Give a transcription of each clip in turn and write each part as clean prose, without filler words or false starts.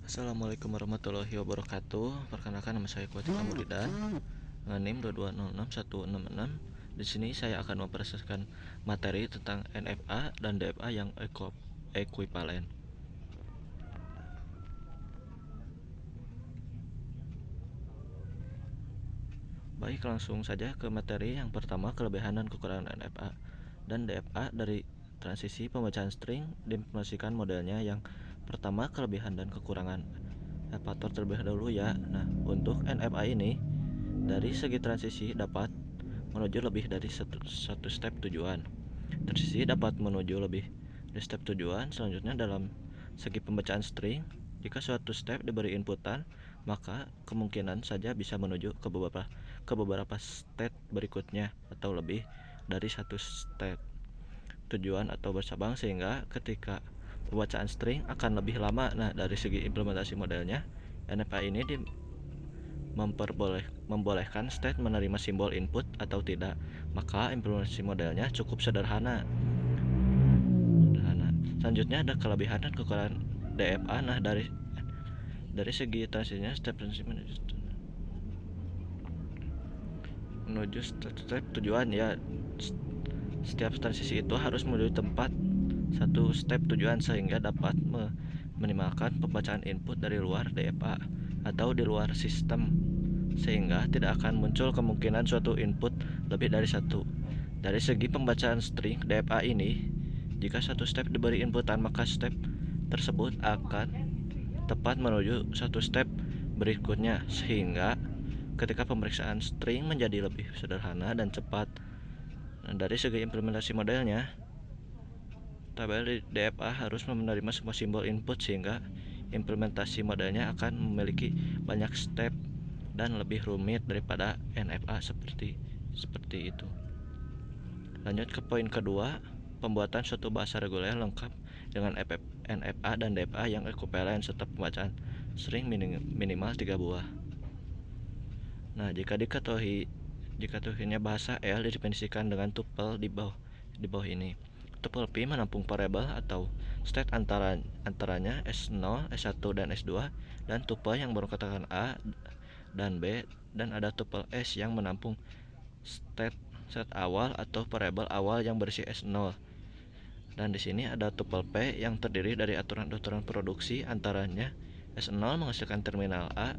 Assalamualaikum warahmatullahi wabarakatuh. Perkenalkan, nama saya Kuatir Kamuridan dengan NIM 2206166. Di sini saya akan mempresentasikan materi tentang NFA dan DFA yang ekuivalen. Baik, langsung saja ke materi. Yang pertama, kelebihan dan kekurangan NFA dan DFA dari transisi pembacaan string diinformasikan modelnya. Yang pertama, kelebihan dan kekurangan evaluator terlebih dahulu ya. Nah, untuk NFA ini dari segi transisi dapat menuju lebih dari satu step tujuan. Transisi dapat menuju lebih dari step tujuan. Selanjutnya, dalam segi pembacaan string, jika suatu step diberi inputan, maka kemungkinan saja bisa menuju ke beberapa step berikutnya atau lebih dari satu step tujuan atau bercabang, sehingga ketika pembacaan string akan lebih lama. Nah, dari segi implementasi modelnya, NFA ini membolehkan state menerima simbol input atau tidak. Maka implementasi modelnya cukup sederhana. Selanjutnya ada kelebihan dan kekurangan DFA. Nah, dari segi transisinya, step transisi menuju step tujuan ya. Setiap transisi itu harus menuju tempat satu step tujuan, sehingga dapat meminimalkan pembacaan input dari luar DFA atau di luar sistem, sehingga tidak akan muncul kemungkinan suatu input lebih dari satu. Dari segi pembacaan string DFA ini, jika satu step diberi inputan, maka step tersebut akan tepat menuju satu step berikutnya, sehingga ketika pemeriksaan string menjadi lebih sederhana dan cepat. Nah, dari segi implementasi modelnya, tabel DFA harus menerima semua simbol input, sehingga implementasi modelnya akan memiliki banyak step dan lebih rumit daripada NFA seperti itu. Lanjut ke poin kedua, pembuatan suatu bahasa reguler lengkap dengan NFA dan DFA yang ekuivalen serta pembacaan string minimal 3 buah. Nah, jika diketahuinya bahasa L didefinisikan dengan tuple di bawah ini. Tuple P menampung variabel atau state antaranya S0, S1, dan S2, dan tuple yang beranggotakan A dan B, dan ada tuple S yang menampung state awal atau variabel awal yang berisi S0. Dan di sini ada tuple P yang terdiri dari aturan-aturan produksi, antaranya S0 menghasilkan terminal A,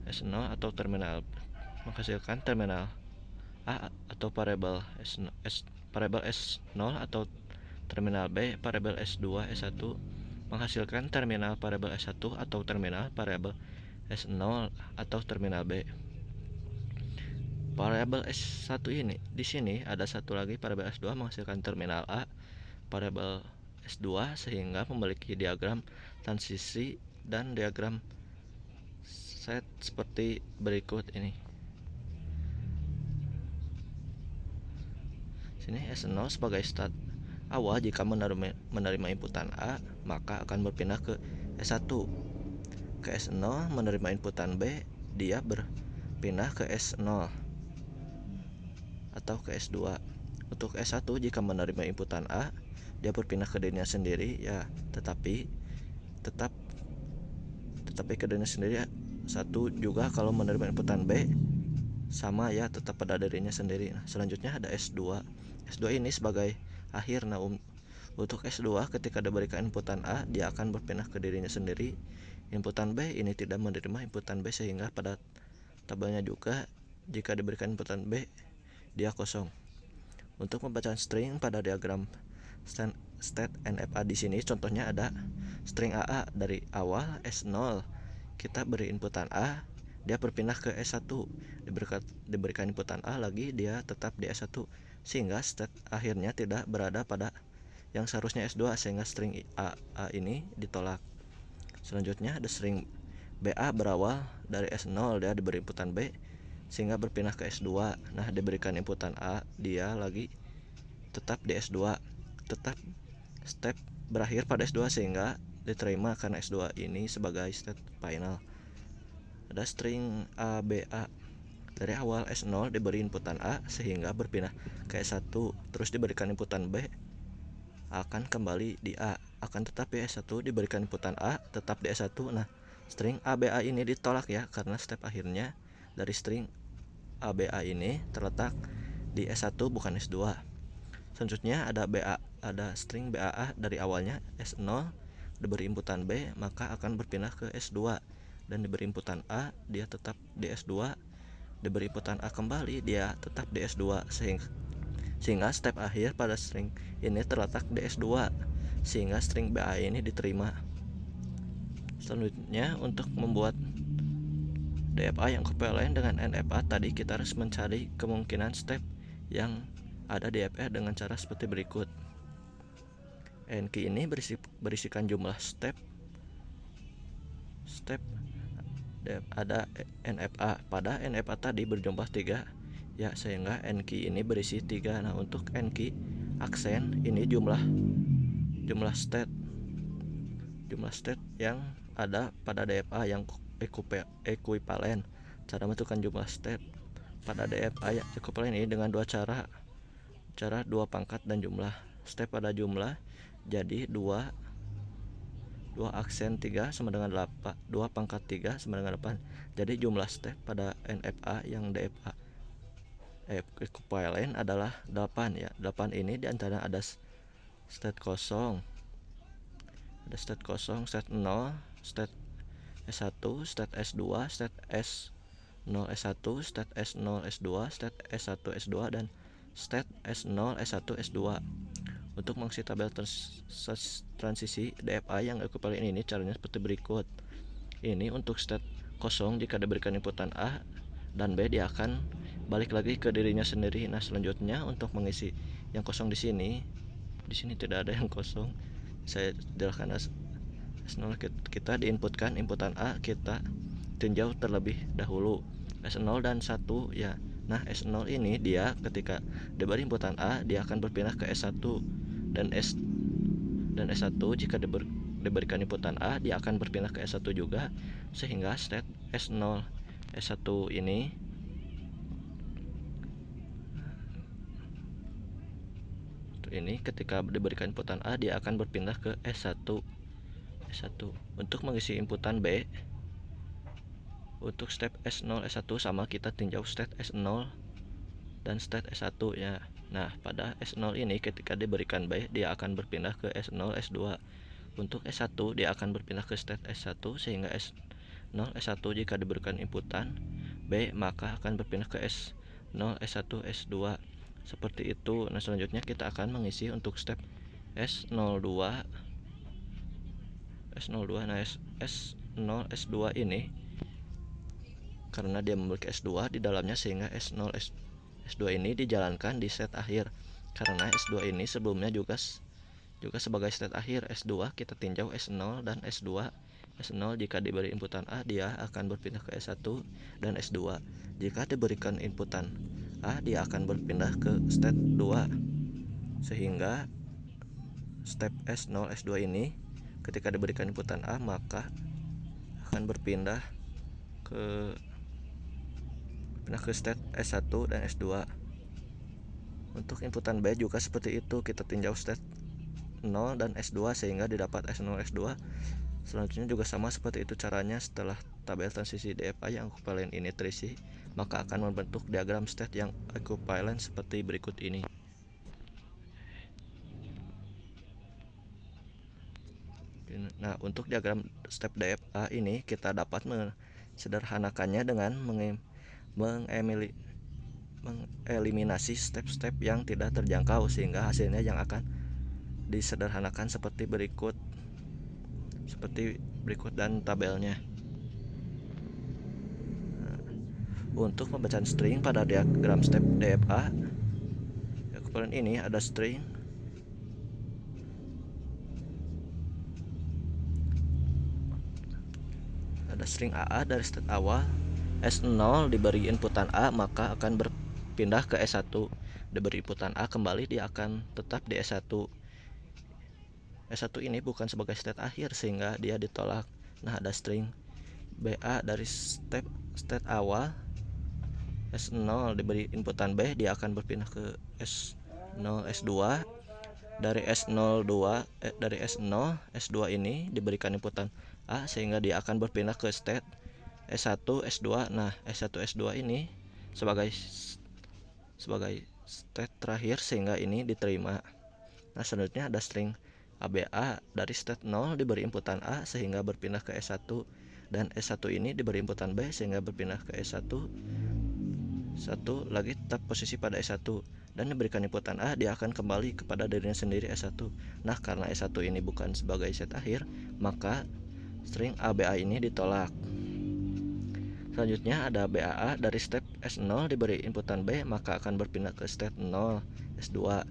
S0 atau terminal menghasilkan terminal A atau variabel S0 atau terminal B, variabel S2, S1 menghasilkan terminal variabel S1 atau terminal variabel S0 atau terminal B. Variabel S1 ini di sini ada satu lagi variabel S2 menghasilkan terminal A, variabel S2, sehingga memiliki diagram transisi dan diagram set seperti berikut ini. Sini S0 sebagai start awal. Jika menerima inputan A, maka akan berpindah ke S1. Ke S0 menerima inputan B, dia berpindah ke S0 atau ke S2. Untuk S1, jika menerima inputan A, dia berpindah ke dirinya sendiri ya, tetapi ke dirinya sendiri. Satu juga kalau menerima inputan B, sama ya, tetap pada dirinya sendiri. Nah, selanjutnya ada S2. S2 ini sebagai akhir. Nah, untuk S2 ketika diberikan inputan A, dia akan berpindah ke dirinya sendiri. Inputan B ini tidak menerima inputan B, sehingga pada tabelnya juga jika diberikan inputan B, dia kosong. Untuk pembacaan string pada diagram state NFA di sini contohnya ada string AA dari awal S0. Kita beri inputan A, dia berpindah ke S1. Diberikan inputan A lagi, dia tetap di S1, sehingga state akhirnya tidak berada pada yang seharusnya S2, sehingga string A ini ditolak. Selanjutnya ada string BA berawal dari S0, dia diberi inputan B sehingga berpindah ke S2. Nah, diberikan inputan A, dia lagi tetap di S2. Tetap step berakhir pada S2, sehingga diterima karena S2 ini sebagai state final. Ada string ABA dari awal S0 diberi inputan A sehingga berpindah ke S1, terus diberikan inputan B akan kembali di A. Akan tetapi S1 diberikan inputan A tetap di S1. Nah, string ABA ini ditolak ya, karena step akhirnya dari string ABA ini terletak di S1 bukan S2. Selanjutnya ada string BAA dari awalnya S0 diberi inputan B, maka akan berpindah ke S2, dan diberi inputan A dia tetap di S2, diberi inputan A kembali dia tetap di S2, sehingga step akhir pada string ini terletak di S2, sehingga string BA ini diterima. Selanjutnya, untuk membuat DFA yang ekuivalen dengan NFA tadi, kita harus mencari kemungkinan step yang ada DFA dengan cara seperti berikut. NQ ini berisikan jumlah step ada NFA. Pada NFA tadi berjumlah 3 ya, sehingga NQ ini berisi 3. Nah, untuk NQ aksen ini jumlah state yang ada pada DFA yang ekuivalen. Cara menentukan jumlah state pada DFA yang ekuivalen ini dengan dua cara 2 pangkat dan jumlah. Step pada jumlah, jadi 2 aksen 3 sama dengan 8, 2 pangkat 3 sama dengan 8. Jadi jumlah step pada NFA yang DFA ekuivalen adalah 8 ya. 8 ini diantara ada state kosong, state 0, state S1, state S2, state S0 S1, state S0 S2, state S1 S2, dan state S0 S1 S2. Untuk mengisi tabel transisi DFA yang ekuivalen ini caranya seperti berikut. Ini untuk state kosong, jika diberikan inputan A dan B dia akan balik lagi ke dirinya sendiri. Nah, selanjutnya untuk mengisi yang kosong di sini tidak ada yang kosong. Saya jelaskan S0, kita diinputkan inputan A, kita tinjau terlebih dahulu S0 dan 1 ya. Nah, S0 ini dia ketika diberi inputan A dia akan berpindah ke S1 dan S1 jika diberikan inputan A dia akan berpindah ke S1 juga, sehingga state S0 S1 ini ketika diberikan inputan A dia akan berpindah ke S1. Untuk mengisi inputan B, untuk step S0 S1 sama, kita tinjau state S0 dan state S1 ya. Nah, pada S0 ini ketika diberikan B dia akan berpindah ke S0 S2. Untuk S1 dia akan berpindah ke state S1, sehingga S0 S1 jika diberikan inputan B maka akan berpindah ke S0 S1 S2. Seperti itu. Nah, selanjutnya kita akan mengisi untuk step S02. Nah, S0 S2 ini karena dia memiliki S2 di dalamnya, sehingga S0 S2 ini dijalankan di set akhir. Karena S2 ini sebelumnya juga sebagai state akhir S2, kita tinjau S0 dan S2. S0 jika diberi inputan A dia akan berpindah ke S1 dan S2. Jika diberikan inputan A dia akan berpindah ke state 2, sehingga step S0 S2 ini ketika diberikan inputan A maka akan berpindah ke state S1 dan S2. Untuk inputan B juga seperti itu, kita tinjau state 0 dan S2 sehingga didapat S0 S2. Selanjutnya juga sama seperti itu caranya. Setelah tabel transisi DFA yang ekuivalen ini terisi, maka akan membentuk diagram state yang ekuivalen seperti berikut ini. Nah, untuk diagram step DFA ini kita dapat sederhanakannya dengan mengeliminasi step-step yang tidak terjangkau, sehingga hasilnya yang akan disederhanakan seperti berikut dan tabelnya. Untuk pembacaan string pada diagram step DFA ekuivalen ini ada string AA dari state awal. S0 diberi inputan A maka akan berpindah ke S1. Diberi inputan A kembali dia akan tetap di S1. S1 ini bukan sebagai state akhir sehingga dia ditolak. Nah, ada string BA dari state awal. S0 diberi inputan B dia akan berpindah ke S0 S2. dari dari S0 S2 ini diberikan inputan A sehingga dia akan berpindah ke state S1 S2. Nah, S1 S2 ini sebagai state terakhir sehingga ini diterima. Nah, selanjutnya ada string ABA dari state 0 diberi inputan A sehingga berpindah ke S1 dan S1 ini diberi inputan B sehingga berpindah ke S1 lagi tetap posisi pada S1 dan diberikan inputan A, dia akan kembali kepada dirinya sendiri S1. Nah, karena S1 ini bukan sebagai set akhir, maka string ABA ini ditolak. Selanjutnya ada BAA dari step S0 diberi inputan B, maka akan berpindah ke state 0 S2.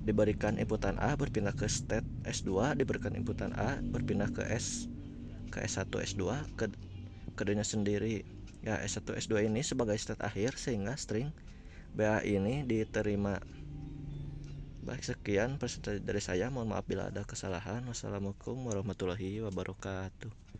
Diberikan inputan A berpindah ke state S2, diberikan inputan A berpindah ke S1 S2 ke dirinya sendiri. Ya, S1 S2 ini sebagai state akhir sehingga string BA ini diterima. Baik, sekian presentasi dari saya. Mohon maaf bila ada kesalahan. Wassalamualaikum warahmatullahi wabarakatuh.